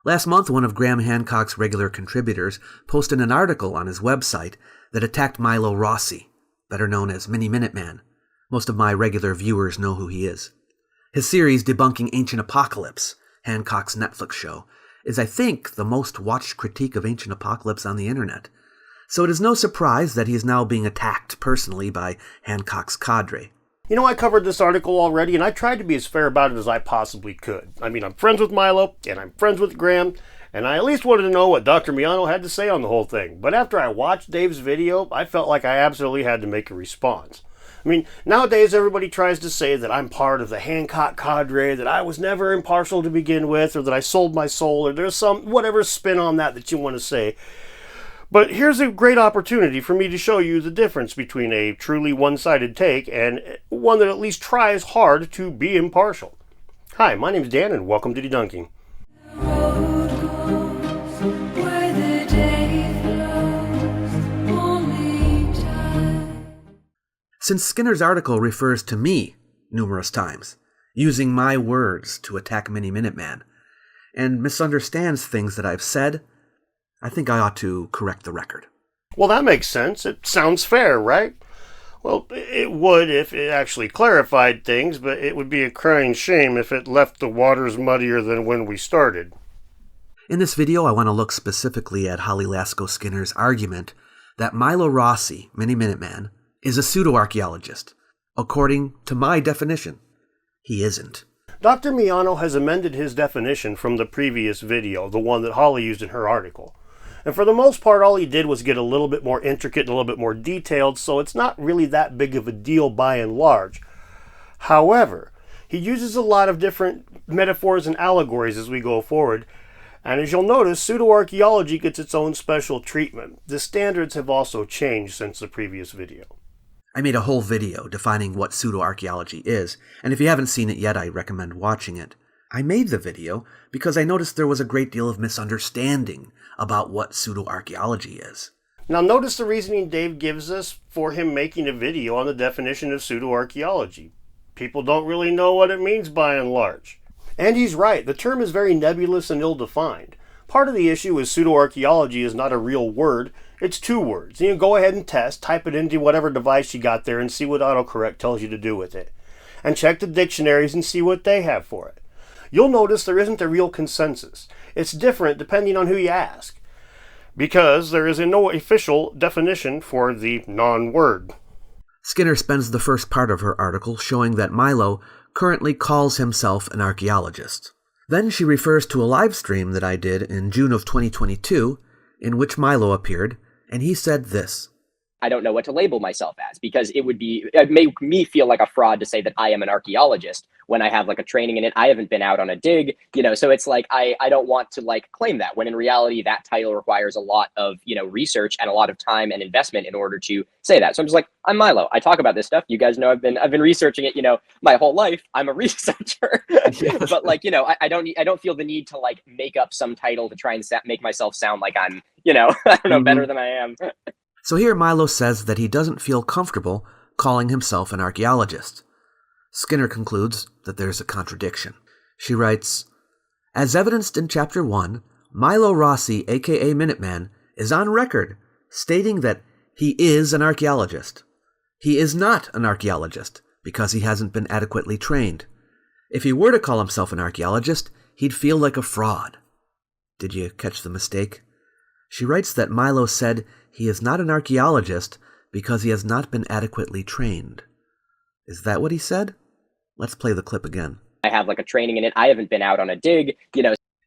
Last month, one of Graham Hancock's regular contributors posted an article on his website that attacked Milo Rossi, better known as Mini Minuteman. Most of my regular viewers know who he is. His series Debunking Ancient Apocalypse, Hancock's Netflix show, is, I think, the most watched critique of ancient apocalypse on the internet. So it is no surprise that he is now being attacked personally by Hancock's cadre. You know, I covered this article already, and I tried to be as fair about it as I possibly could. I mean, I'm friends with Milo, and I'm friends with Graham, and I at least wanted to know what Dr. Miano had to say on the whole thing. But after I watched Dave's video, I felt like I absolutely had to make a response. I mean, nowadays everybody tries to say that I'm part of the Hancock cadre, that I was never impartial to begin with, or that I sold my soul, or there's some whatever spin on that you want to say. But here's a great opportunity for me to show you the difference between a truly one-sided take and one that at least tries hard to be impartial. Hi, my name's Dan, and welcome to Debunking. Since Skinner's article refers to me numerous times, using my words to attack Mini Minuteman, and misunderstands things that I've said, I think I ought to correct the record. Well, that makes sense. It sounds fair, right? Well, it would if it actually clarified things, but it would be a crying shame if it left the waters muddier than when we started. In this video, I want to look specifically at Holly Lasko Skinner's argument that Milo Rossi, Mini Minuteman, is a pseudo-archaeologist. According to my definition, he isn't. Dr. Miano has amended his definition from the previous video, the one that Holly used in her article. And for the most part, all he did was get a little bit more intricate and a little bit more detailed, so it's not really that big of a deal by and large. However, he uses a lot of different metaphors and allegories as we go forward, and as you'll notice, pseudo-archaeology gets its own special treatment. The standards have also changed since the previous video. I made a whole video defining what pseudo-archaeology is, and if you haven't seen it yet, I recommend watching it. I made the video because I noticed there was a great deal of misunderstanding about what pseudo-archaeology is. Now notice the reasoning Dave gives us for him making a video on the definition of pseudo-archaeology. People don't really know what it means by and large. And he's right, the term is very nebulous and ill-defined. Part of the issue is pseudo-archaeology is not a real word, it's two words. You can go ahead and test, type it into whatever device you got there and see what autocorrect tells you to do with it. And check the dictionaries and see what they have for it. You'll notice there isn't a real consensus. It's different depending on who you ask, because there is no official definition for the non-word. Skinner spends the first part of her article showing that Milo currently calls himself an archaeologist. Then she refers to a live stream that I did in June of 2022, in which Milo appeared, and he said this. I don't know what to label myself as, because it make me feel like a fraud to say that I am an archaeologist when I have like a training in it. I haven't been out on a dig, so it's like, I don't want to like claim that, when in reality that title requires a lot of, research and a lot of time and investment in order to say that. So I'm just like, I'm Milo. I talk about this stuff. You guys know I've been researching it, my whole life. I'm a researcher. Yes. But like, I don't feel the need to like make up some title to try and make myself sound like I'm, I don't know, better than I am. So here Milo says that he doesn't feel comfortable calling himself an archaeologist. Skinner concludes that there's a contradiction. She writes, as evidenced in Chapter 1, Milo Rossi, aka Minuteman, is on record stating that he is an archaeologist. He is not an archaeologist because he hasn't been adequately trained. If he were to call himself an archaeologist, he'd feel like a fraud. Did you catch the mistake? She writes that Milo said he is not an archaeologist because he has not been adequately trained. Is that what he said? Let's play the clip again. I have like a training in it. I haven't been out on a dig,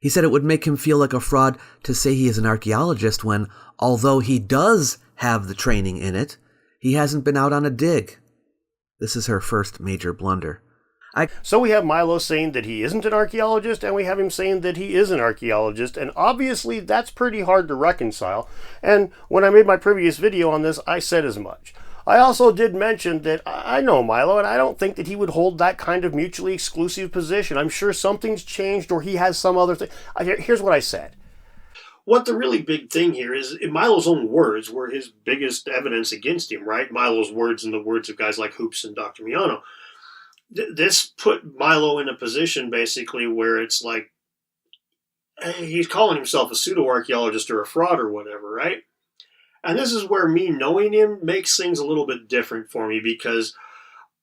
He said it would make him feel like a fraud to say he is an archaeologist when, although he does have the training in it, he hasn't been out on a dig. This is her first major blunder. So we have Milo saying that he isn't an archaeologist, and we have him saying that he is an archaeologist, and obviously that's pretty hard to reconcile. And when I made my previous video on this, I said as much. I also did mention that I know Milo, and I don't think that he would hold that kind of mutually exclusive position. I'm sure something's changed, or he has some other thing. Here's what I said. What the really big thing here is, in Milo's own words were his biggest evidence against him, right? Milo's words and the words of guys like Hoops and Dr. Miano. This put Milo in a position basically where it's like, he's calling himself a pseudo-archaeologist or a fraud or whatever, right? And this is where me knowing him makes things a little bit different for me, because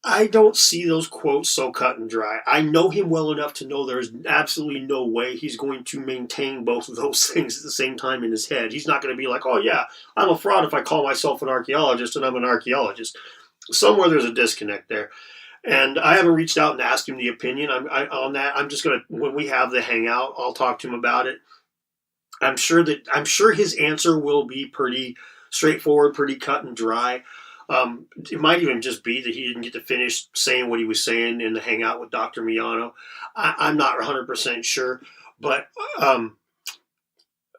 I don't see those quotes so cut and dry. I know him well enough to know there's absolutely no way he's going to maintain both of those things at the same time in his head. He's not going to be like, oh yeah, I'm a fraud if I call myself an archaeologist and I'm an archaeologist. Somewhere there's a disconnect there. And I haven't reached out and asked him the opinion on that. I'm just going to, when we have the hangout, I'll talk to him about it. I'm sure his answer will be pretty straightforward, pretty cut and dry. It might even just be that he didn't get to finish saying what he was saying in the hangout with Dr. Miano. I'm not 100% sure, but I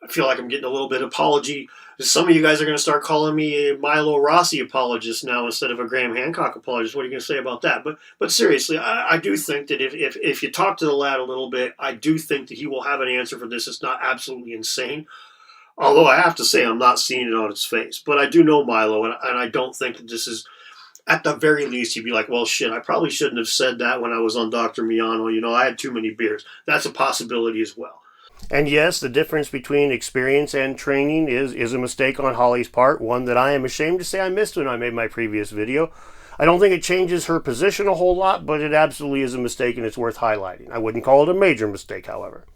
feel like I'm getting a little bit of apology. Some of you guys are going to start calling me a Milo Rossi apologist now instead of a Graham Hancock apologist. What are you going to say about that? But seriously, I do think that if you talk to the lad a little bit, I do think that he will have an answer for this. It's not absolutely insane. Although I have to say I'm not seeing it on his face. But I do know Milo, and I don't think that this is, at the very least, he'd be like, well, shit, I probably shouldn't have said that when I was on Dr. Miano. You know, I had too many beers. That's a possibility as well. And yes, the difference between experience and training is a mistake on Holly's part, one that I am ashamed to say I missed when I made my previous video. I don't think it changes her position a whole lot, but it absolutely is a mistake, and it's worth highlighting. I wouldn't call it a major mistake, however.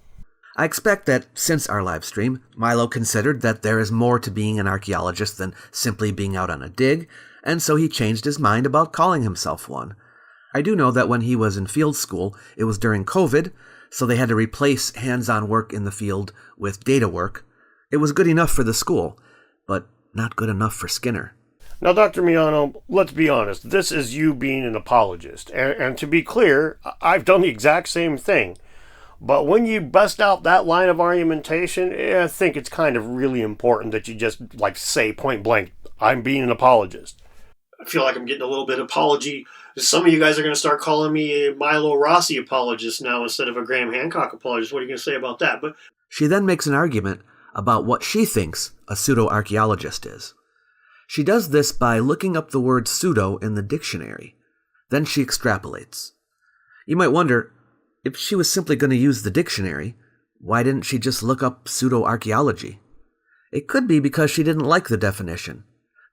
I expect that since our live stream, Milo considered that there is more to being an archaeologist than simply being out on a dig, and so he changed his mind about calling himself one. I do know that when he was in field school, it was during COVID, so they had to replace hands-on work in the field with data work. It was good enough for the school, but not good enough for Skinner. Now, Dr. Miano, let's be honest. This is you being an apologist. And to be clear, I've done the exact same thing. But when you bust out that line of argumentation, I think it's kind of really important that you just, say point blank, I'm being an apologist. I feel like I'm getting a little bit of apology. Some of you guys are going to start calling me a Milo Rossi apologist now instead of a Graham Hancock apologist. What are you going to say about that? But she then makes an argument about what she thinks a pseudo-archaeologist is. She does this by looking up the word pseudo in the dictionary. Then she extrapolates. You might wonder, if she was simply going to use the dictionary, why didn't she just look up pseudo-archaeology? It could be because she didn't like the definition.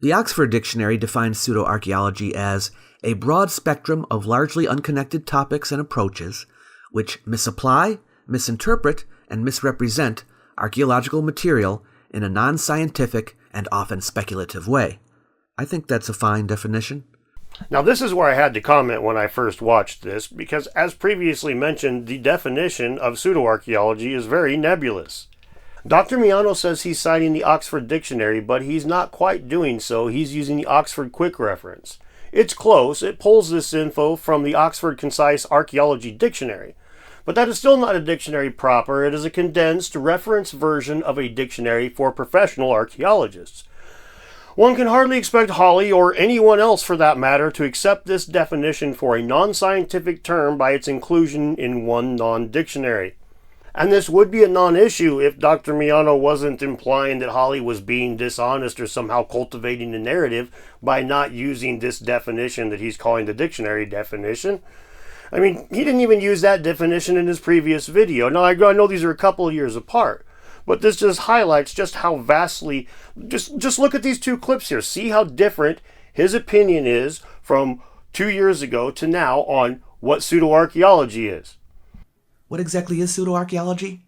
The Oxford Dictionary defines pseudo-archaeology as a broad spectrum of largely unconnected topics and approaches which misapply, misinterpret, and misrepresent archaeological material in a non-scientific and often speculative way. I think that's a fine definition. Now, this is where I had to comment when I first watched this, because as previously mentioned, the definition of pseudo-archaeology is very nebulous. Dr. Miano says he's citing the Oxford Dictionary, but he's not quite doing so. He's using the Oxford Quick Reference. It's close. It pulls this info from the Oxford Concise Archaeology Dictionary. But that is still not a dictionary proper. It is a condensed reference version of a dictionary for professional archaeologists. One can hardly expect Holly, or anyone else for that matter, to accept this definition for a non-scientific term by its inclusion in one non-dictionary. And this would be a non-issue if Dr. Miano wasn't implying that Holly was being dishonest or somehow cultivating a narrative by not using this definition that he's calling the dictionary definition. I mean, he didn't even use that definition in his previous video. Now, I know these are a couple of years apart, but this just highlights just how vastly... Just look at these two clips here. See how different his opinion is from 2 years ago to now on what pseudo-archaeology is. What exactly is pseudo-archaeology?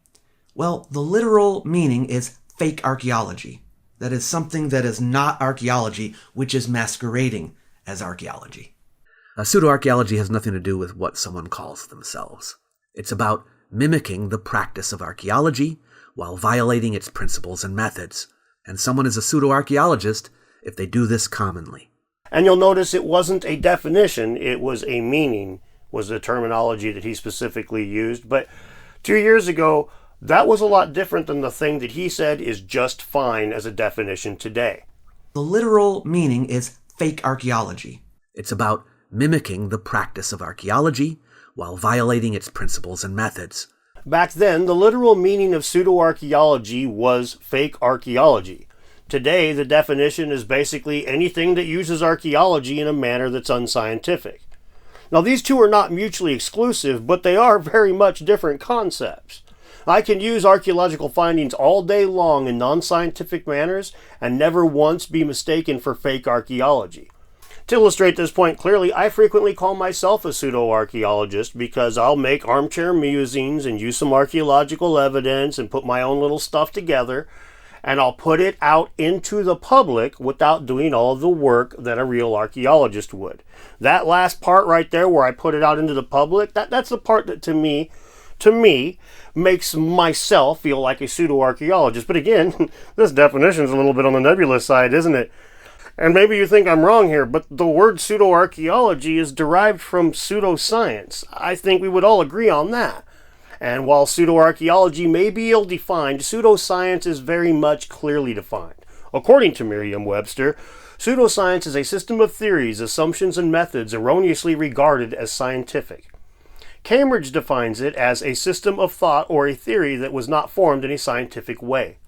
Well, the literal meaning is fake archaeology. That is something that is not archaeology, which is masquerading as archaeology. Pseudo-archaeology has nothing to do with what someone calls themselves. It's about mimicking the practice of archaeology while violating its principles and methods. And someone is a pseudo-archaeologist if they do this commonly. And you'll notice it wasn't a definition, it was a meaning, was the terminology that he specifically used. But 2 years ago, that was a lot different than the thing that he said is just fine as a definition today. The literal meaning is fake archaeology. It's about mimicking the practice of archaeology while violating its principles and methods. Back then, the literal meaning of pseudo-archaeology was fake archaeology. Today, the definition is basically anything that uses archaeology in a manner that's unscientific. Now, these two are not mutually exclusive, but they are very much different concepts. I can use archaeological findings all day long in non-scientific manners and never once be mistaken for fake archaeology. To illustrate this point clearly, I frequently call myself a pseudo-archaeologist because I'll make armchair musings and use some archaeological evidence and put my own little stuff together, and I'll put it out into the public without doing all of the work that a real archaeologist would. That last part right there where I put it out into the public, that's the part that to me, makes myself feel like a pseudo-archaeologist. But again, this definition is a little bit on the nebulous side, isn't it? And maybe you think I'm wrong here, but the word pseudo-archaeology is derived from pseudoscience. I think we would all agree on that. And while pseudo-archaeology may be ill-defined, pseudoscience is very much clearly defined. According to Merriam-Webster, pseudoscience is a system of theories, assumptions, and methods erroneously regarded as scientific. Cambridge defines it as a system of thought or a theory that was not formed in a scientific way.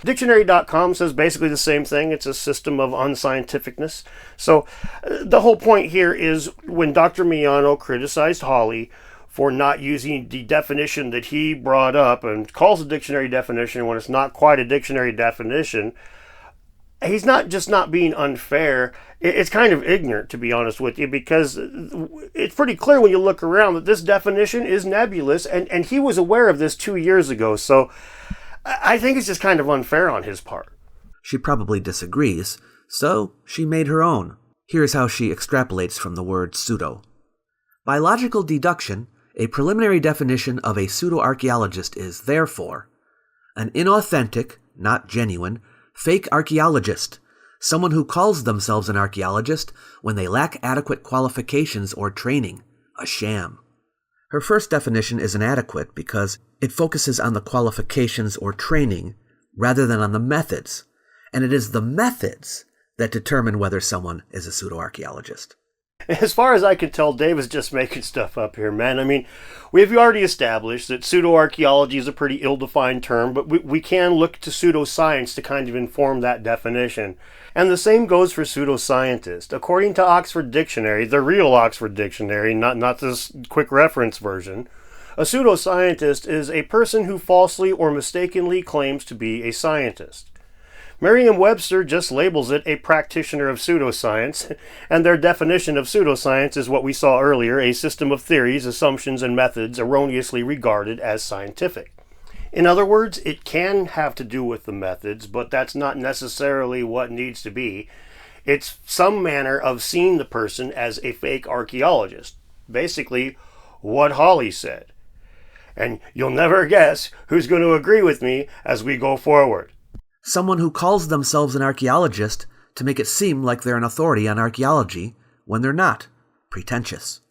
Dictionary.com says basically the same thing. It's a system of unscientificness. So the whole point here is when Dr. Miano criticized Hawley for not using the definition that he brought up and calls a dictionary definition when it's not quite a dictionary definition, he's not just not being unfair. It's kind of ignorant, to be honest with you, because it's pretty clear when you look around that this definition is nebulous, and he was aware of this 2 years ago. So I think it's just kind of unfair on his part. She probably disagrees, so she made her own. Here's how she extrapolates from the word pseudo. By logical deduction, a preliminary definition of a pseudo-archaeologist is, therefore, an inauthentic, not genuine, fake archaeologist, someone who calls themselves an archaeologist when they lack adequate qualifications or training, a sham. Her first definition is inadequate because it focuses on the qualifications or training rather than on the methods, and it is the methods that determine whether someone is a pseudo-archaeologist. As far as I can tell, Dave is just making stuff up here, man. I mean, we've already established that pseudo-archaeology is a pretty ill-defined term, but we can look to pseudoscience to kind of inform that definition. And the same goes for pseudoscientist. According to Oxford Dictionary, the real Oxford Dictionary, not this quick reference version, a pseudoscientist is a person who falsely or mistakenly claims to be a scientist. Merriam-Webster just labels it a practitioner of pseudoscience, and their definition of pseudoscience is what we saw earlier, a system of theories, assumptions, and methods erroneously regarded as scientific. In other words, it can have to do with the methods, but that's not necessarily what needs to be. It's some manner of seeing the person as a fake archaeologist. Basically, what Hawley said. And you'll never guess who's going to agree with me as we go forward. Someone who calls themselves an archaeologist to make it seem like they're an authority on archaeology when they're not. Pretentious.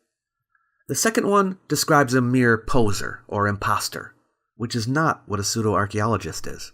The second one describes a mere poser or imposter, which is not what a pseudo-archaeologist is.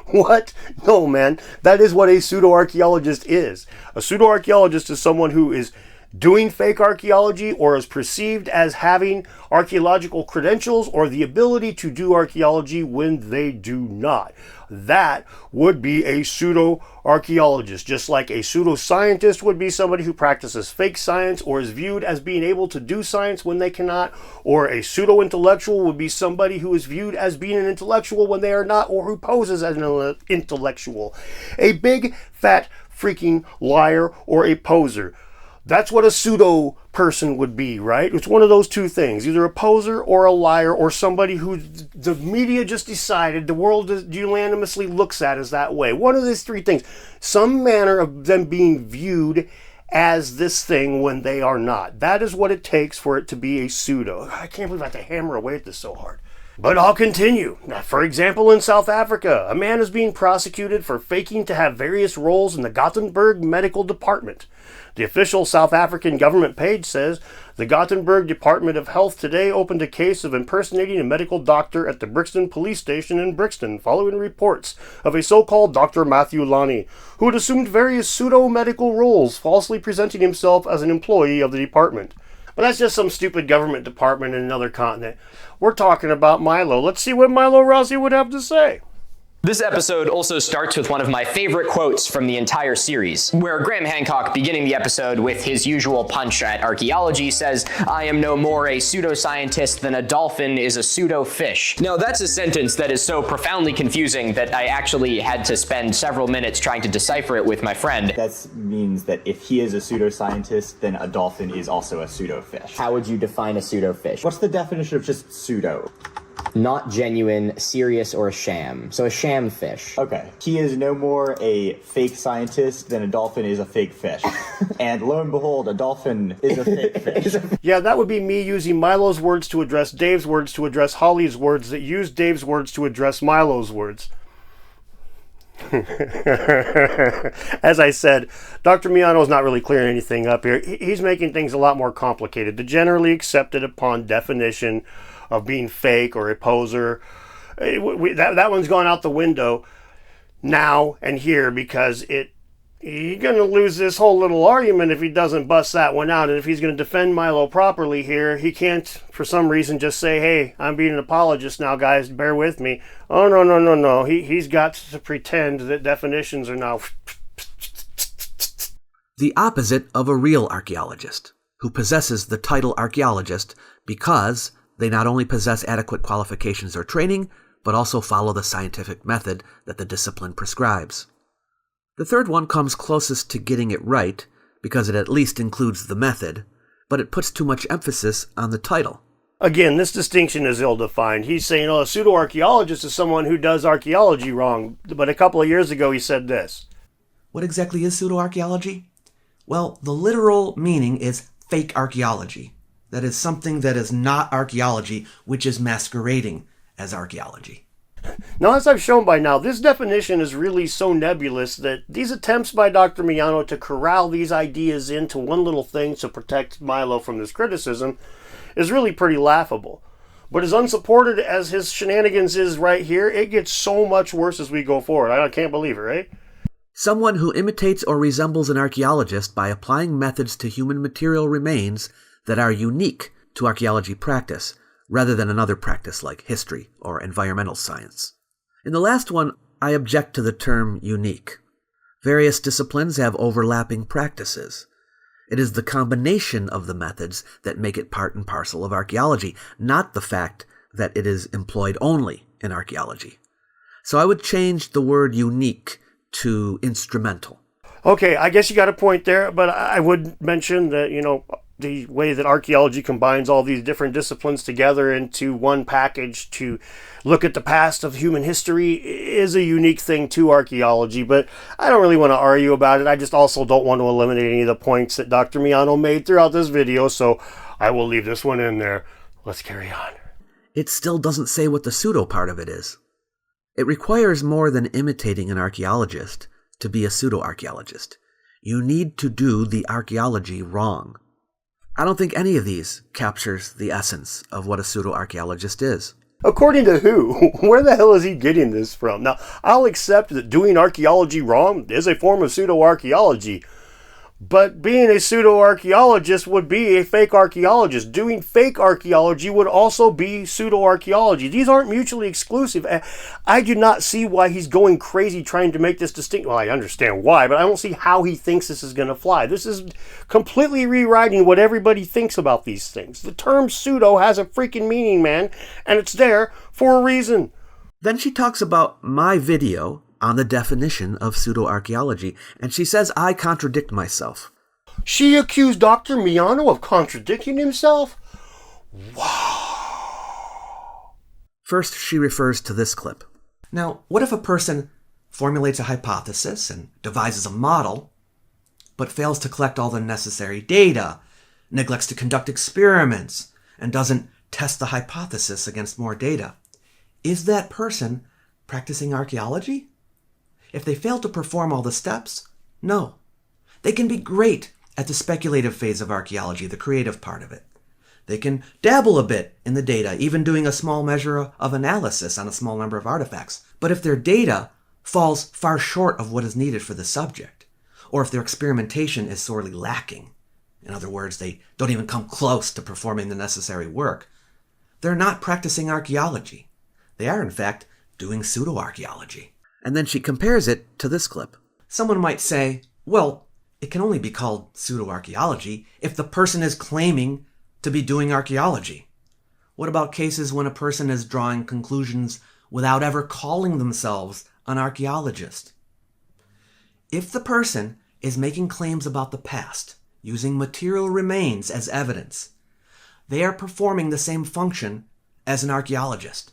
What? No, man. That is what a pseudo-archaeologist is. A pseudo-archaeologist is someone who is doing fake archaeology or is perceived as having archaeological credentials or the ability to do archaeology when they do not. That would be a pseudo-archaeologist, just like a pseudoscientist would be somebody who practices fake science or is viewed as being able to do science when they cannot, or a pseudo-intellectual would be somebody who is viewed as being an intellectual when they are not, or who poses as an intellectual. A big, fat, freaking liar or a poser. That's what a pseudo person would be, right? It's one of those two things, either a poser or a liar or somebody who the media just decided the world unanimously looks at as that way. One of these three things, some manner of them being viewed as this thing when they are not. That is what it takes for it to be a pseudo. I can't believe I have to hammer away at this so hard. But I'll continue. Now, for example, in South Africa, a man is being prosecuted for faking to have various roles in the Gothenburg Medical Department. The official South African government page says the Gothenburg Department of Health today opened a case of impersonating a medical doctor at the Brixton police station in Brixton following reports of a so-called Dr. Matthew Lani, who had assumed various pseudo-medical roles, falsely presenting himself as an employee of the department. But that's just some stupid government department in another continent. We're talking about Milo. Let's see what Milo Rossi would have to say. This episode also starts with one of my favorite quotes from the entire series, where Graham Hancock, beginning the episode with his usual punch at archaeology, says, "I am no more a pseudoscientist than a dolphin is a pseudo-fish." Now, that's a sentence that is so profoundly confusing that I actually had to spend several minutes trying to decipher it with my friend. That means that if he is a pseudoscientist, then a dolphin is also a pseudo-fish. How would you define a pseudo-fish? What's the definition of just pseudo? Not genuine, serious, or a sham. So a sham fish. Okay. He is no more a fake scientist than a dolphin is a fake fish. And lo and behold, a dolphin is a fake fish. Yeah, that would be me using Milo's words to address Dave's words to address Holly's words that use Dave's words to address Milo's words. As I said, Dr. Miano is not really clearing anything up here. He's making things a lot more complicated. The generally accepted upon definition of being fake or a poser, that one's gone out the window now and here, because you're going to lose this whole little argument if he doesn't bust that one out. And if he's going to defend Milo properly here, he can't, for some reason, just say, "Hey, I'm being an apologist now, guys, bear with me." Oh, no. He's got to pretend that definitions are now... The opposite of a real archaeologist, who possesses the title archaeologist because they not only possess adequate qualifications or training, but also follow the scientific method that the discipline prescribes. The third one comes closest to getting it right, because it at least includes the method, but it puts too much emphasis on the title. Again, this distinction is ill-defined. He's saying, a pseudo-archaeologist is someone who does archaeology wrong, but a couple of years ago he said this. What exactly is pseudo-archaeology? Well, the literal meaning is fake archaeology. That is something that is not archaeology, which is masquerading as archaeology. Now, as I've shown by now, this definition is really so nebulous that these attempts by Dr. Miano to corral these ideas into one little thing to protect Milo from this criticism is really pretty laughable. But as unsupported as his shenanigans is right here, it gets so much worse as we go forward. I can't believe it, right? Someone who imitates or resembles an archaeologist by applying methods to human material remains that are unique to archaeology practice, rather than another practice like history or environmental science. In the last one, I object to the term unique. Various disciplines have overlapping practices. It is the combination of the methods that make it part and parcel of archaeology, not the fact that it is employed only in archaeology. So I would change the word unique to instrumental. Okay, I guess you got a point there, but I would mention that, the way that archaeology combines all these different disciplines together into one package to look at the past of human history is a unique thing to archaeology, but I don't really want to argue about it. I just also don't want to eliminate any of the points that Dr. Miano made throughout this video, so I will leave this one in there. Let's carry on. It still doesn't say what the pseudo part of it is. It requires more than imitating an archaeologist to be a pseudo-archaeologist. You need to do the archaeology wrong. I don't think any of these captures the essence of what a pseudo-archaeologist is. According to who? Where the hell is he getting this from? Now, I'll accept that doing archaeology wrong is a form of pseudo-archaeology, but being a pseudo-archaeologist would be a fake archaeologist. Doing fake archaeology would also be pseudo-archaeology. These aren't mutually exclusive. I do not see why he's going crazy trying to make this distinction. Well, I understand why, but I don't see how he thinks this is going to fly. This is completely rewriting what everybody thinks about these things. The term pseudo has a freaking meaning, man, and it's there for a reason. Then she talks about my video on the definition of pseudo-archaeology, and she says I contradict myself. She accused Dr. Miano of contradicting himself? Wow. First, she refers to this clip. Now, what if a person formulates a hypothesis and devises a model, but fails to collect all the necessary data, neglects to conduct experiments, and doesn't test the hypothesis against more data? Is that person practicing archaeology? If they fail to perform all the steps, no. They can be great at the speculative phase of archaeology, the creative part of it. They can dabble a bit in the data, even doing a small measure of analysis on a small number of artifacts. But if their data falls far short of what is needed for the subject, or if their experimentation is sorely lacking, in other words, they don't even come close to performing the necessary work, they're not practicing archaeology. They are, in fact, doing pseudo-archaeology. And then she compares it to this clip. Someone might say, well, it can only be called pseudo-archaeology if the person is claiming to be doing archaeology. What about cases when a person is drawing conclusions without ever calling themselves an archaeologist? If the person is making claims about the past, using material remains as evidence, they are performing the same function as an archaeologist.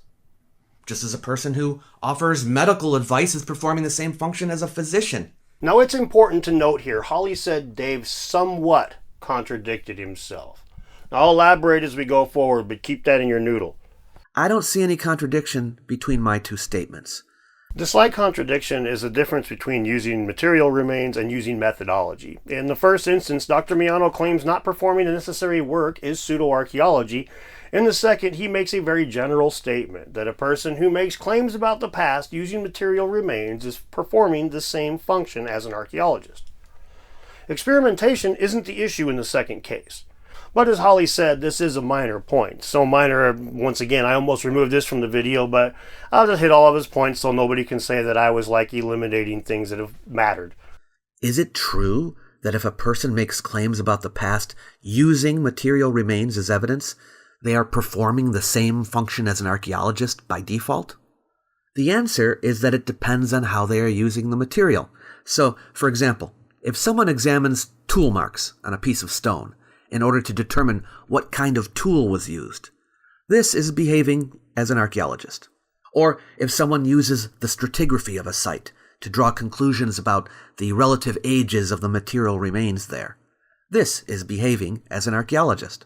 Just as a person who offers medical advice is performing the same function as a physician. Now it's important to note here, Holly said Dave somewhat contradicted himself. Now, I'll elaborate as we go forward, but keep that in your noodle. I don't see any contradiction between my two statements. The slight contradiction is the difference between using material remains and using methodology. In the first instance, Dr. Miano claims not performing the necessary work is pseudo-archaeology. In the second, he makes a very general statement that a person who makes claims about the past using material remains is performing the same function as an archaeologist. Experimentation isn't the issue in the second case. But as Holly said, this is a minor point. So minor, once again, I almost removed this from the video, but I'll just hit all of his points so nobody can say that I was like eliminating things that have mattered. Is it true that if a person makes claims about the past using material remains as evidence, they are performing the same function as an archaeologist by default? The answer is that it depends on how they are using the material. So, for example, if someone examines tool marks on a piece of stone in order to determine what kind of tool was used, this is behaving as an archaeologist. Or if someone uses the stratigraphy of a site to draw conclusions about the relative ages of the material remains there, this is behaving as an archaeologist.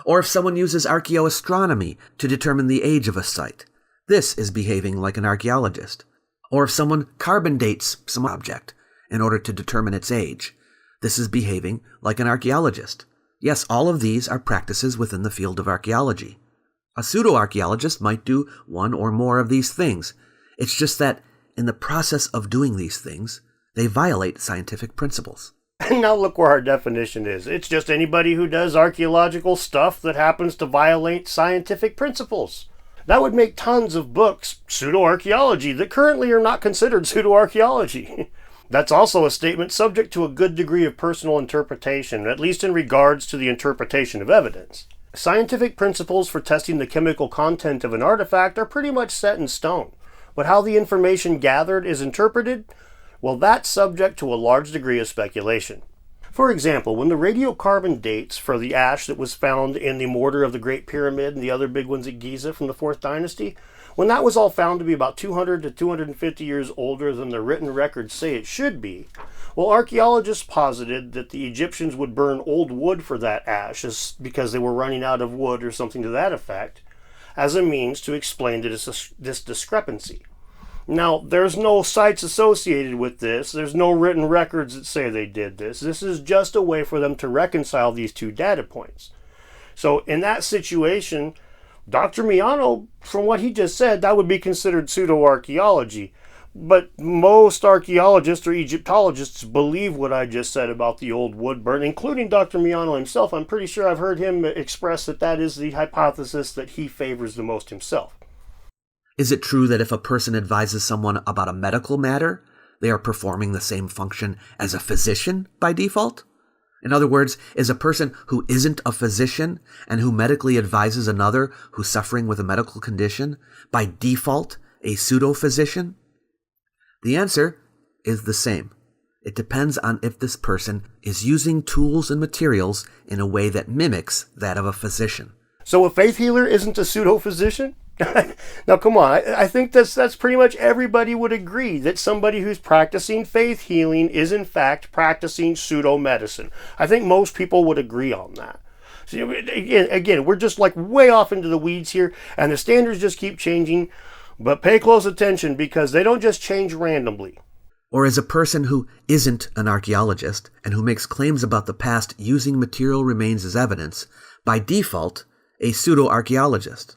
Or if someone uses archaeoastronomy to determine the age of a site, this is behaving like an archaeologist. Or if someone carbon dates some object in order to determine its age, this is behaving like an archaeologist. Yes, all of these are practices within the field of archaeology. A pseudo-archaeologist might do one or more of these things. It's just that in the process of doing these things, they violate scientific principles. And now look where our definition is. It's just anybody who does archaeological stuff that happens to violate scientific principles. That would make tons of books pseudo-archaeology that currently are not considered pseudo-archaeology. That's also a statement subject to a good degree of personal interpretation, at least in regards to the interpretation of evidence. Scientific principles for testing the chemical content of an artifact are pretty much set in stone, but how the information gathered is interpreted, well, that's subject to a large degree of speculation. For example, when the radiocarbon dates for the ash that was found in the mortar of the Great Pyramid and the other big ones at Giza from the 4th Dynasty, when that was all found to be about 200 to 250 years older than the written records say it should be, well, archaeologists posited that the Egyptians would burn old wood for that ash because they were running out of wood or something to that effect, as a means to explain this discrepancy. Now, there's no sites associated with this. There's no written records that say they did this. This is just a way for them to reconcile these two data points. So in that situation, Dr. Miano, from what he just said, that would be considered pseudo-archaeology. But most archaeologists or Egyptologists believe what I just said about the old wood burn, including Dr. Miano himself. I'm pretty sure I've heard him express that that is the hypothesis that he favors the most himself. Is it true that if a person advises someone about a medical matter, they are performing the same function as a physician by default? In other words, is a person who isn't a physician and who medically advises another who's suffering with a medical condition by default a pseudo-physician? The answer is the same. It depends on if this person is using tools and materials in a way that mimics that of a physician. So a faith healer isn't a pseudo-physician? Now, come on. I think that's pretty much everybody would agree that somebody who's practicing faith healing is in fact practicing pseudo-medicine. I think most people would agree on that. So, again, we're just like way off into the weeds here, and the standards just keep changing. But pay close attention because they don't just change randomly. Or is a person who isn't an archaeologist and who makes claims about the past using material remains as evidence, by default, a pseudo-archaeologist?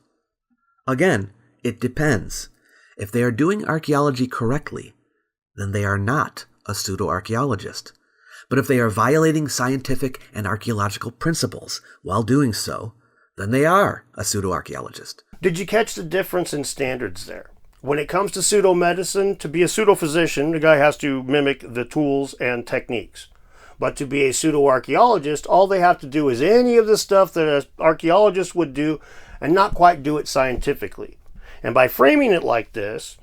Again, it depends. If they are doing archaeology correctly, then they are not a pseudo-archaeologist. But if they are violating scientific and archaeological principles while doing so, then they are a pseudo-archaeologist. Did you catch the difference in standards there? When it comes to pseudomedicine, to be a pseudophysician, the guy has to mimic the tools and techniques. But to be a pseudo-archaeologist, all they have to do is any of the stuff that an archaeologist would do and not quite do it scientifically. And by framing it like this,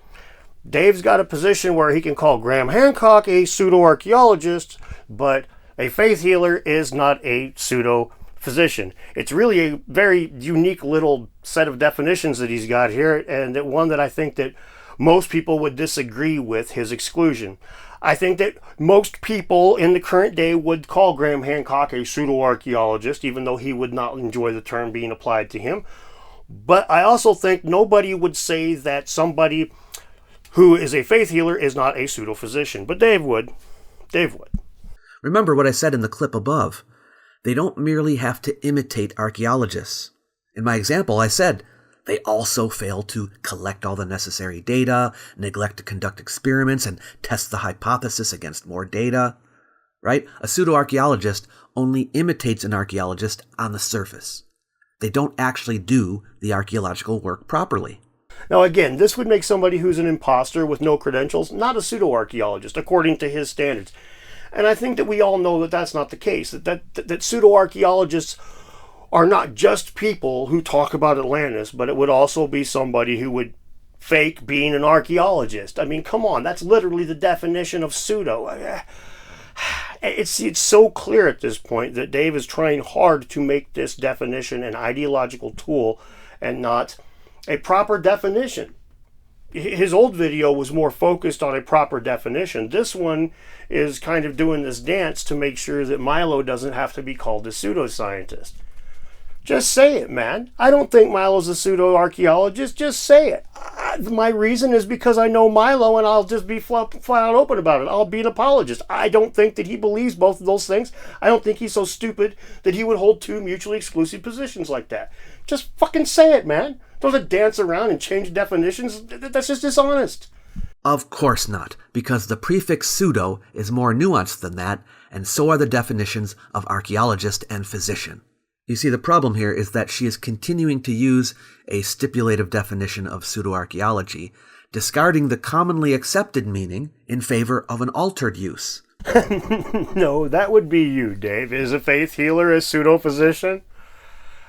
Dave's got a position where he can call Graham Hancock a pseudo-archaeologist, but a faith healer is not a pseudo-physician. It's really a very unique little set of definitions that he's got here, and that one that I think that most people would disagree with his exclusion. I think that most people in the current day would call Graham Hancock a pseudo-archaeologist, even though he would not enjoy the term being applied to him. But I also think nobody would say that somebody who is a faith healer is not a pseudo-physician. But Dave would. Dave would. Remember what I said in the clip above. They don't merely have to imitate archaeologists. In my example, I said, they also fail to collect all the necessary data, neglect to conduct experiments, and test the hypothesis against more data. Right? A pseudo-archaeologist only imitates an archaeologist on the surface. They don't actually do the archaeological work properly. Now again, this would make somebody who's an imposter with no credentials not a pseudo-archaeologist, according to his standards. And I think that we all know that that's not the case, that pseudo-archaeologists are not just people who talk about Atlantis, but it would also be somebody who would fake being an archaeologist. I mean, come on, that's literally the definition of pseudo. It's so clear at this point that Dave is trying hard to make this definition an ideological tool and not a proper definition. His old video was more focused on a proper definition. This one is kind of doing this dance to make sure that Milo doesn't have to be called a pseudoscientist. Just say it, man. I don't think Milo's a pseudo-archaeologist. Just say it. My reason is because I know Milo, and I'll just be flat out open about it. I'll be an apologist. I don't think that he believes both of those things. I don't think he's so stupid that he would hold two mutually exclusive positions like that. Just fucking say it, man. Don't have to dance around and change definitions. That's just dishonest. Of course not, because the prefix pseudo is more nuanced than that, and so are the definitions of archaeologist and physician. You see, the problem here is that she is continuing to use a stipulative definition of pseudo-archaeology, discarding the commonly accepted meaning in favor of an altered use. No, that would be you, Dave. Is a faith healer a pseudo-physician?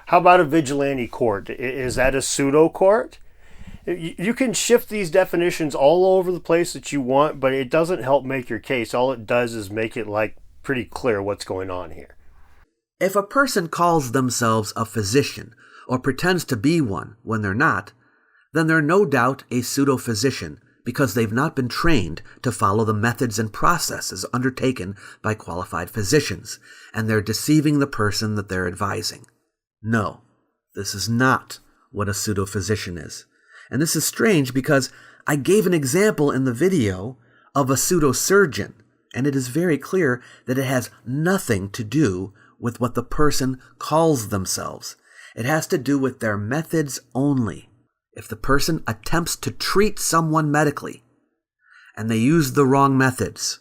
How about a vigilante court? Is that a pseudo-court? You can shift these definitions all over the place that you want, but it doesn't help make your case. All it does is make it pretty clear what's going on here. If a person calls themselves a physician or pretends to be one when they're not, then they're no doubt a pseudo-physician because they've not been trained to follow the methods and processes undertaken by qualified physicians, and they're deceiving the person that they're advising. No, this is not what a pseudo-physician is. And this is strange because I gave an example in the video of a pseudo-surgeon, and it is very clear that it has nothing to do with what the person calls themselves. It has to do with their methods only. If the person attempts to treat someone medically, and they use the wrong methods,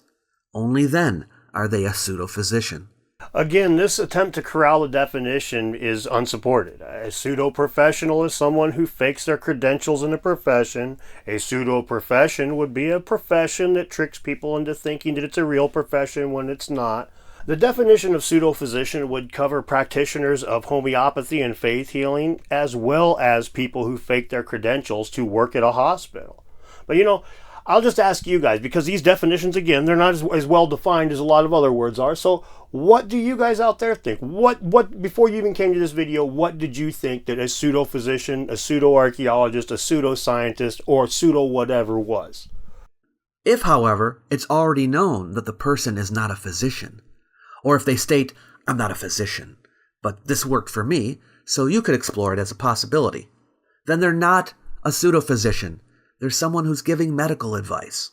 only then are they a pseudo-physician. Again, this attempt to corral the definition is unsupported. A pseudo-professional is someone who fakes their credentials in a profession. A pseudo-profession would be a profession that tricks people into thinking that it's a real profession when it's not. The definition of pseudo-physician would cover practitioners of homeopathy and faith healing, as well as people who fake their credentials to work at a hospital. But I'll just ask you guys, because these definitions, again, they're not as well defined as a lot of other words are. So what do you guys out there think? What before you even came to this video, what did you think that a pseudo-physician, a pseudo-archaeologist, a pseudo-scientist, or pseudo-whatever was? If, however, it's already known that the person is not a physician, or if they state, I'm not a physician, but this worked for me, so you could explore it as a possibility, then they're not a pseudo-physician. They're someone who's giving medical advice.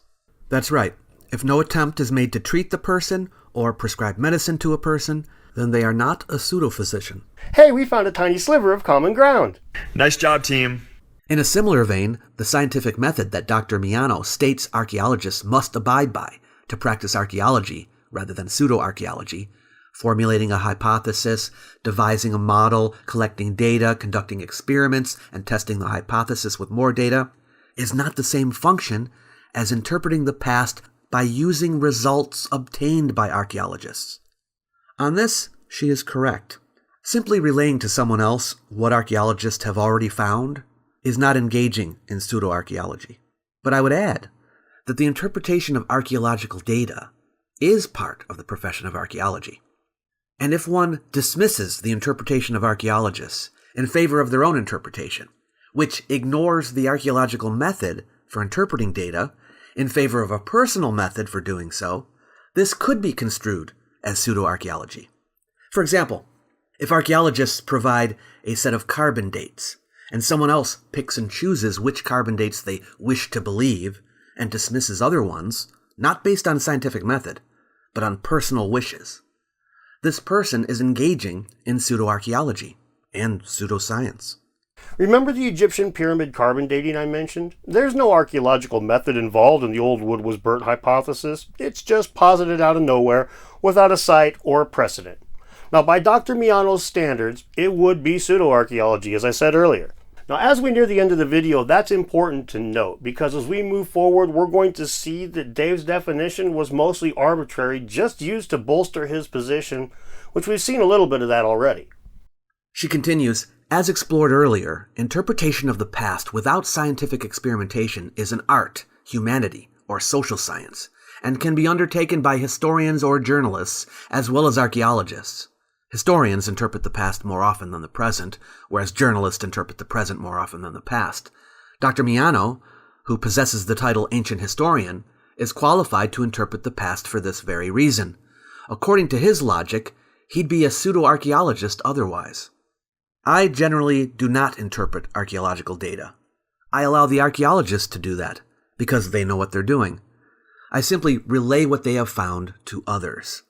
That's right. If no attempt is made to treat the person or prescribe medicine to a person, then they are not a pseudo-physician. Hey, we found a tiny sliver of common ground. Nice job, team. In a similar vein, the scientific method that Dr. Miano states archaeologists must abide by to practice archaeology rather than pseudo-archaeology, formulating a hypothesis, devising a model, collecting data, conducting experiments, and testing the hypothesis with more data, is not the same function as interpreting the past by using results obtained by archaeologists. On this, she is correct. Simply relaying to someone else what archaeologists have already found is not engaging in pseudo-archaeology. But I would add that the interpretation of archaeological data is part of the profession of archaeology. And if one dismisses the interpretation of archaeologists in favor of their own interpretation, which ignores the archaeological method for interpreting data in favor of a personal method for doing so, this could be construed as pseudo-archaeology. For example, if archaeologists provide a set of carbon dates, and someone else picks and chooses which carbon dates they wish to believe and dismisses other ones, not based on scientific method, but on personal wishes, this person is engaging in pseudo-archaeology and pseudoscience. Remember the Egyptian pyramid carbon dating I mentioned? There's no archaeological method involved in the old wood was burnt hypothesis. It's just posited out of nowhere without a site or a precedent. Now, by Dr. Miano's standards, it would be pseudo-archaeology, as I said earlier. Now, as we near the end of the video, that's important to note, because as we move forward, we're going to see that Dave's definition was mostly arbitrary, just used to bolster his position, which we've seen a little bit of that already. She continues, as explored earlier, interpretation of the past without scientific experimentation is an art, humanity, or social science, and can be undertaken by historians or journalists, as well as archaeologists. Historians interpret the past more often than the present, whereas journalists interpret the present more often than the past. Dr. Miano, who possesses the title ancient historian, is qualified to interpret the past for this very reason. According to his logic, he'd be a pseudo-archaeologist otherwise. I generally do not interpret archaeological data. I allow the archaeologists to do that, because they know what they're doing. I simply relay what they have found to others.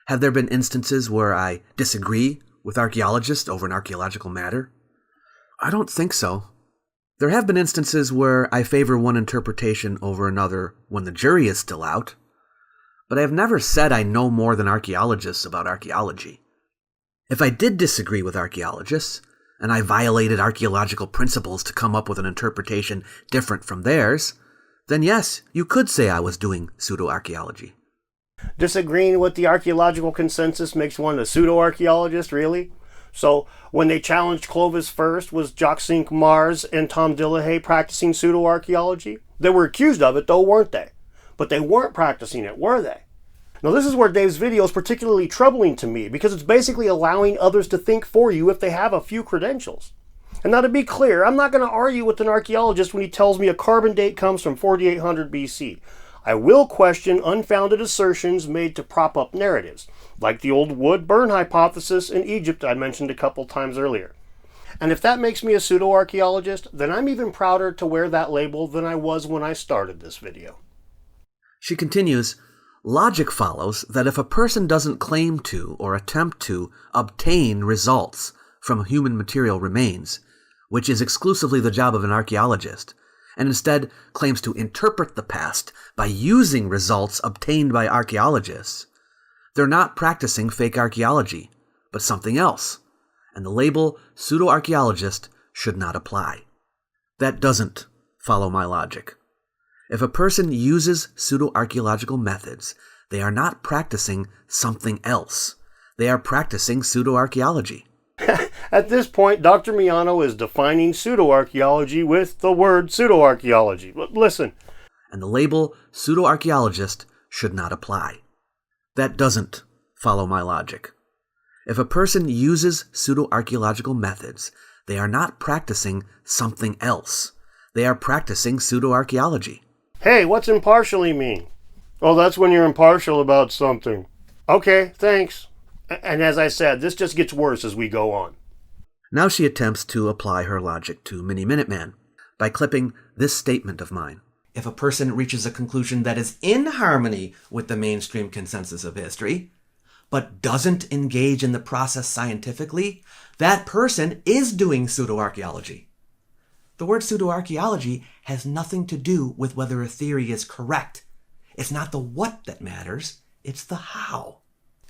Have there been instances where I disagree with archaeologists over an archaeological matter? I don't think so. There have been instances where I favor one interpretation over another when the jury is still out, but I have never said I know more than archaeologists about archaeology. If I did disagree with archaeologists, and I violated archaeological principles to come up with an interpretation different from theirs, then yes, you could say I was doing pseudo-archaeology. Disagreeing with the archaeological consensus makes one a pseudo-archaeologist, really? So, when they challenged Clovis first, was Jacques Mars and Tom Dillahay practicing pseudo-archaeology? They were accused of it, though, weren't they? But they weren't practicing it, were they? Now, this is where Dave's video is particularly troubling to me, because it's basically allowing others to think for you if they have a few credentials. And now, to be clear, I'm not going to argue with an archaeologist when he tells me a carbon date comes from 4800 BC. I will question unfounded assertions made to prop up narratives, like the old wood burn hypothesis in Egypt I mentioned a couple times earlier. And if that makes me a pseudo-archaeologist, then I'm even prouder to wear that label than I was when I started this video. She continues, logic follows that if a person doesn't claim to or attempt to obtain results from human material remains, which is exclusively the job of an archaeologist, and instead claims to interpret the past by using results obtained by archaeologists, they're not practicing fake archaeology, but something else, and the label pseudo-archaeologist should not apply. That doesn't follow my logic. If a person uses pseudo-archaeological methods, they are not practicing something else. They are practicing pseudo-archaeology. At this point, Dr. Miano is defining pseudo-archaeology with the word pseudo-archaeology. Listen. And the label pseudo-archaeologist should not apply. That doesn't follow my logic. If a person uses pseudo-archaeological methods, they are not practicing something else. They are practicing pseudo-archaeology. Hey, what's impartially mean? Oh, that's when you're impartial about something. Okay, thanks. And as I said, this just gets worse as we go on. Now she attempts to apply her logic to Mini Minuteman by clipping this statement of mine. If a person reaches a conclusion that is in harmony with the mainstream consensus of history, but doesn't engage in the process scientifically, that person is doing pseudo-archaeology. The word pseudo-archaeology has nothing to do with whether a theory is correct. It's not the what that matters, it's the how.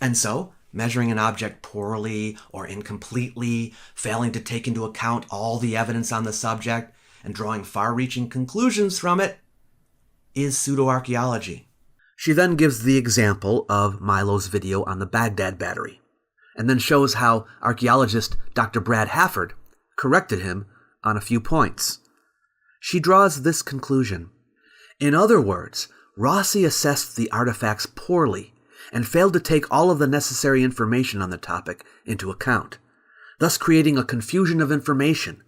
And so, measuring an object poorly or incompletely, failing to take into account all the evidence on the subject, and drawing far-reaching conclusions from it is pseudo-archaeology. She then gives the example of Milo's video on the Baghdad battery, and then shows how archaeologist Dr. Brad Hafford corrected him on a few points. She draws this conclusion. In other words, Rossi assessed the artifacts poorly and failed to take all of the necessary information on the topic into account, thus creating a confusion of information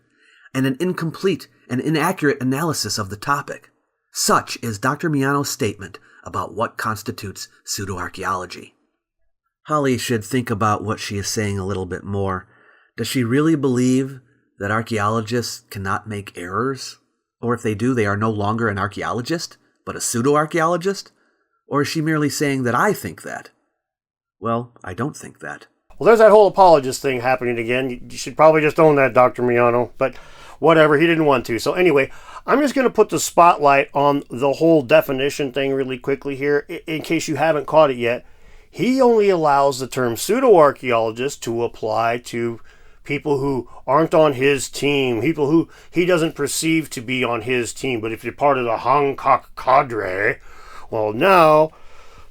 and an incomplete and inaccurate analysis of the topic. Such is Dr. Miano's statement about what constitutes pseudo-archaeology. Holly should think about what she is saying a little bit more. Does she really believe that archaeologists cannot make errors? Or if they do, they are no longer an archaeologist, but a pseudo-archaeologist? Or is she merely saying that I think that? Well, I don't think that. Well, there's that whole apologist thing happening again. You should probably just own that, Dr. Miano. But whatever, he didn't want to. So anyway, I'm just going to put the spotlight on the whole definition thing really quickly here, in case you haven't caught it yet. He only allows the term pseudo-archaeologist to apply to people who aren't on his team, people who he doesn't perceive to be on his team. But if you're part of the Hancock cadre, well, now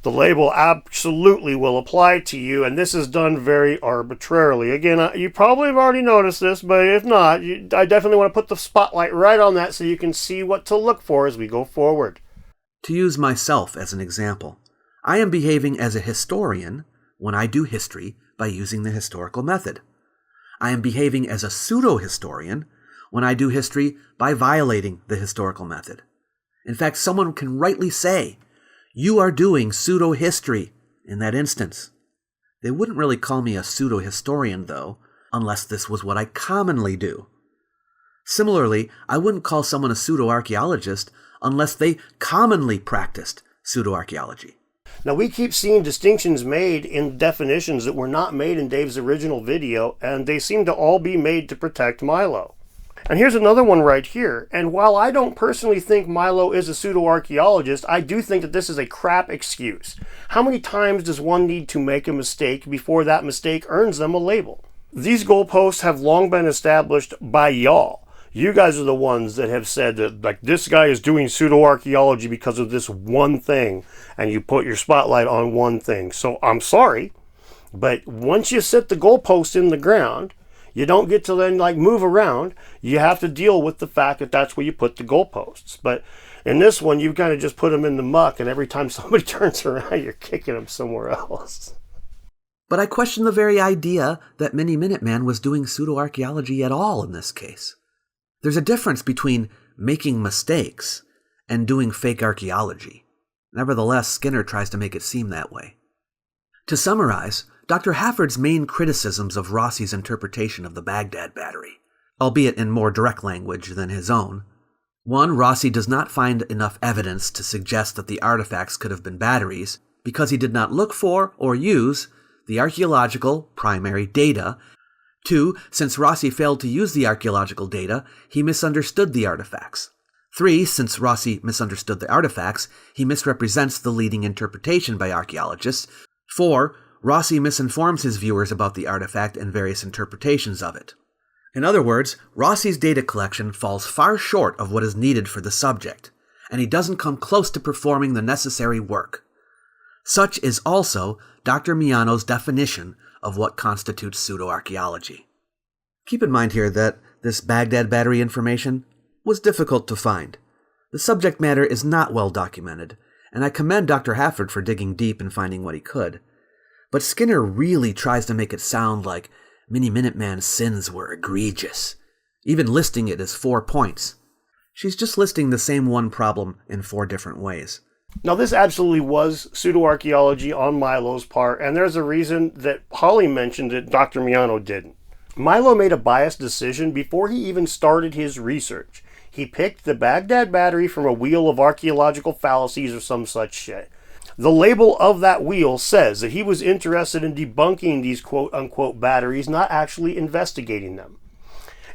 the label absolutely will apply to you, and this is done very arbitrarily. Again, you probably have already noticed this, but if not, I definitely want to put the spotlight right on that so you can see what to look for as we go forward. To use myself as an example, I am behaving as a historian when I do history by using the historical method. I am behaving as a pseudo-historian when I do history by violating the historical method. In fact, someone can rightly say, "You are doing pseudo-history" in that instance. They wouldn't really call me a pseudo-historian, though, unless this was what I commonly do. Similarly, I wouldn't call someone a pseudo-archaeologist unless they commonly practiced pseudo-archaeology. Now, we keep seeing distinctions made in definitions that were not made in Dave's original video, and they seem to all be made to protect Milo. And here's another one right here. And while I don't personally think Milo is a pseudo-archaeologist, I do think that this is a crap excuse. How many times does one need to make a mistake before that mistake earns them a label? These goalposts have long been established by y'all. You guys are the ones that have said that, like, this guy is doing pseudo-archaeology because of this one thing, and you put your spotlight on one thing. So I'm sorry, but once you set the goalpost in the ground, you don't get to then move around. You have to deal with the fact that that's where you put the goalposts. But in this one, you've got to just put them in the muck, and every time somebody turns around, you're kicking them somewhere else. But I question the very idea that Mini Minuteman was doing pseudo-archaeology at all in this case. There's a difference between making mistakes and doing fake archaeology. Nevertheless, Skinner tries to make it seem that way. To summarize, Dr. Hafford's main criticisms of Rossi's interpretation of the Baghdad battery, albeit in more direct language than his own. 1. Rossi does not find enough evidence to suggest that the artifacts could have been batteries because he did not look for or use the archaeological primary data. 2. Since Rossi failed to use the archaeological data, he misunderstood the artifacts. 3. Since Rossi misunderstood the artifacts, he misrepresents the leading interpretation by archaeologists. 4. Rossi misinforms his viewers about the artifact and various interpretations of it. In other words, Rossi's data collection falls far short of what is needed for the subject, and he doesn't come close to performing the necessary work. Such is also Dr. Miano's definition of what constitutes pseudo-archaeology. Keep in mind here that this Baghdad battery information was difficult to find. The subject matter is not well documented, and I commend Dr. Hafford for digging deep and finding what he could. But Skinner really tries to make it sound like Mini Minuteman's sins were egregious, even listing it as 4 points. She's just listing the same one problem in 4 different ways. Now, this absolutely was pseudo-archaeology on Milo's part, and there's a reason that Holly mentioned that Dr. Miano didn't. Milo made a biased decision before he even started his research. He picked the Baghdad battery from a wheel of archaeological fallacies or some such shit. The label of that wheel says that he was interested in debunking these quote-unquote batteries, not actually investigating them.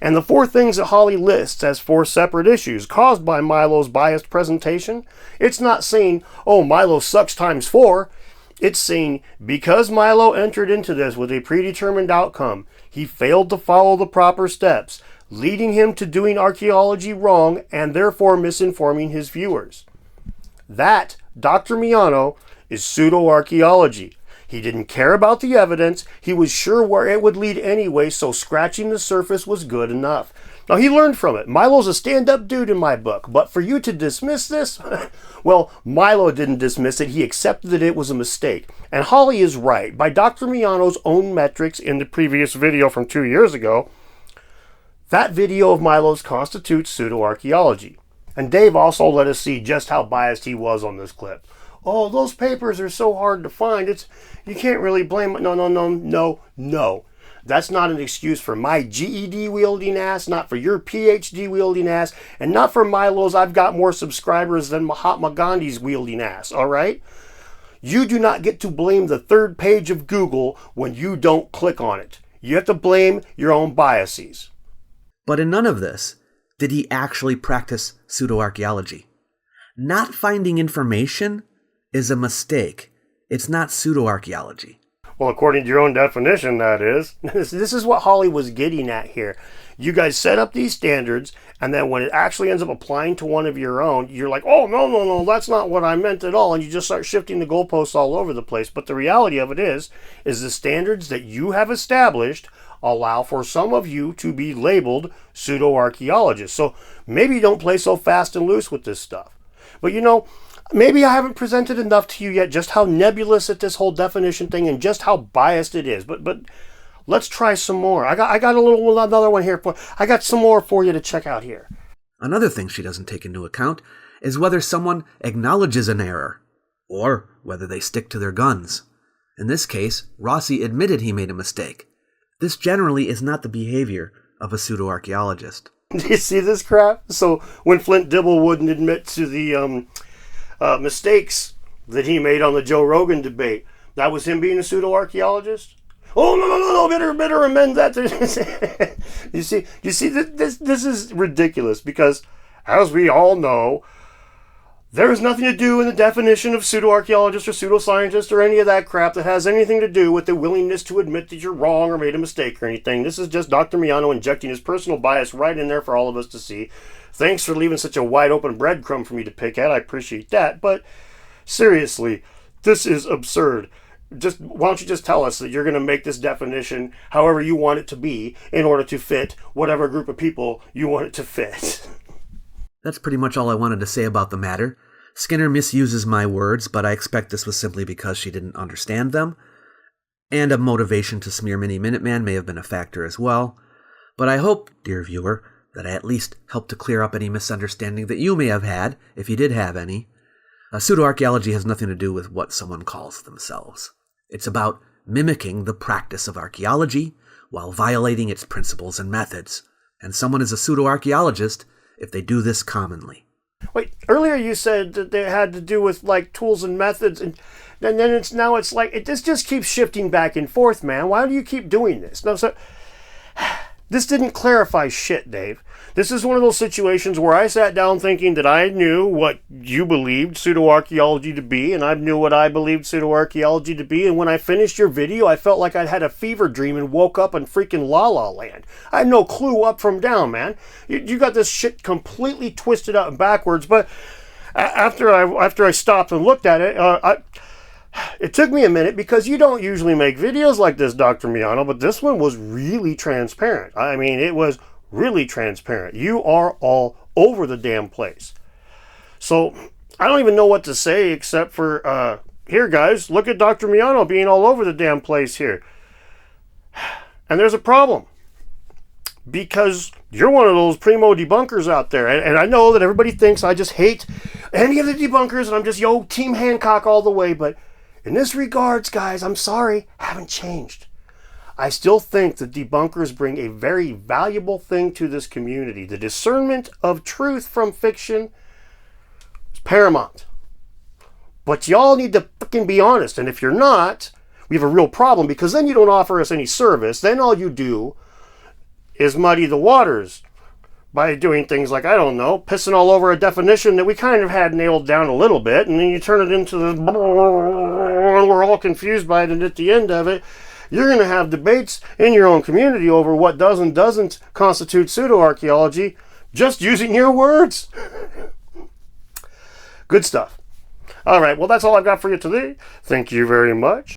And the 4 things that Holly lists as 4 separate issues caused by Milo's biased presentation, it's not saying, oh, Milo sucks times 4. It's saying, because Milo entered into this with a predetermined outcome, he failed to follow the proper steps, leading him to doing archaeology wrong and therefore misinforming his viewers. That, Dr. Miano, is pseudo-archaeology. He didn't care about the evidence. He was sure where it would lead anyway, so scratching the surface was good enough. Now, he learned from it. Milo's a stand-up dude in my book, but for you to dismiss this, well, Milo didn't dismiss it. He accepted that it was a mistake. And Holly is right. By Dr. Miano's own metrics in the previous video from 2 years ago, that video of Milo's constitutes pseudo-archaeology. And Dave also let us see just how biased he was on this clip. Oh, those papers are so hard to find. You can't really blame it. No. That's not an excuse for my GED wielding ass, not for your PhD wielding ass, and not for Milo's I've got more subscribers than Mahatma Gandhi's wielding ass, all right? You do not get to blame the third page of Google when you don't click on it. You have to blame your own biases. But in none of this did he actually practice pseudo-archaeology. Not finding information is a mistake. It's not pseudo-archaeology. Well, according to your own definition, that is. This is what Holly was getting at here. You guys set up these standards, and then when it actually ends up applying to one of your own, you're like, oh, no, that's not what I meant at all, and you just start shifting the goalposts all over the place. But the reality of it is the standards that you have established allow for some of you to be labeled pseudo-archaeologists. So maybe don't play so fast and loose with this stuff. But maybe I haven't presented enough to you yet just how nebulous at this whole definition thing and just how biased it is. But let's try some more. I got another one here. I got some more for you to check out here. Another thing she doesn't take into account is whether someone acknowledges an error or whether they stick to their guns. In this case, Rossi admitted he made a mistake. This generally is not the behavior of a pseudo-archaeologist. Do you see this crap? So when Flint Dibble wouldn't admit to the mistakes that he made on the Joe Rogan debate, that was him being a pseudo-archaeologist? Oh, no, better amend that. You see, this is ridiculous because, as we all know, there is nothing to do in the definition of pseudo-archaeologist or pseudoscientist or any of that crap that has anything to do with the willingness to admit that you're wrong or made a mistake or anything. This is just Dr. Miano injecting his personal bias right in there for all of us to see. Thanks for leaving such a wide open breadcrumb for me to pick at. I appreciate that. But seriously, this is absurd. Why don't you just tell us that you're going to make this definition however you want it to be in order to fit whatever group of people you want it to fit. That's pretty much all I wanted to say about the matter. Skinner misuses my words, but I expect this was simply because she didn't understand them. And a motivation to smear Mini Minuteman may have been a factor as well. But I hope, dear viewer, that I at least helped to clear up any misunderstanding that you may have had, if you did have any. Pseudo-archaeology has nothing to do with what someone calls themselves. It's about mimicking the practice of archaeology while violating its principles and methods. And someone is a pseudo-archaeologist if they do this commonly. Wait, earlier you said that they had to do with like tools and methods, and then it's like this just keeps shifting back and forth, man. Why do you keep doing this? No, so this didn't clarify shit, Dave. This is one of those situations where I sat down thinking that I knew what you believed pseudo-archaeology to be, and I knew what I believed pseudo-archaeology to be, and when I finished your video, I felt like I'd had a fever dream and woke up in freaking La La Land. I had no clue up from down, man. You got this shit completely twisted up and backwards, but after I stopped and looked at it, it took me a minute because you don't usually make videos like this, Dr. Miano, but this one was really transparent. I mean, it was really transparent. You are all over the damn place. So I don't even know what to say except for, here guys, look at Dr. Miano being all over the damn place here. And there's a problem. Because you're one of those primo debunkers out there. And I know that everybody thinks I just hate any of the debunkers and I'm just, Team Hancock all the way. But in this regards, guys, I'm sorry, haven't changed. I still think that debunkers bring a very valuable thing to this community. The discernment of truth from fiction is paramount. But y'all need to fucking be honest. And if you're not, we have a real problem because then you don't offer us any service. Then all you do is muddy the waters by doing things like, I don't know, pissing all over a definition that we kind of had nailed down a little bit. And then you turn it into the... and we're all confused by it. And at the end of it, you're going to have debates in your own community over what does and doesn't constitute pseudo-archaeology, just using your words. Good stuff. All right, well, that's all I've got for you today. Thank you very much.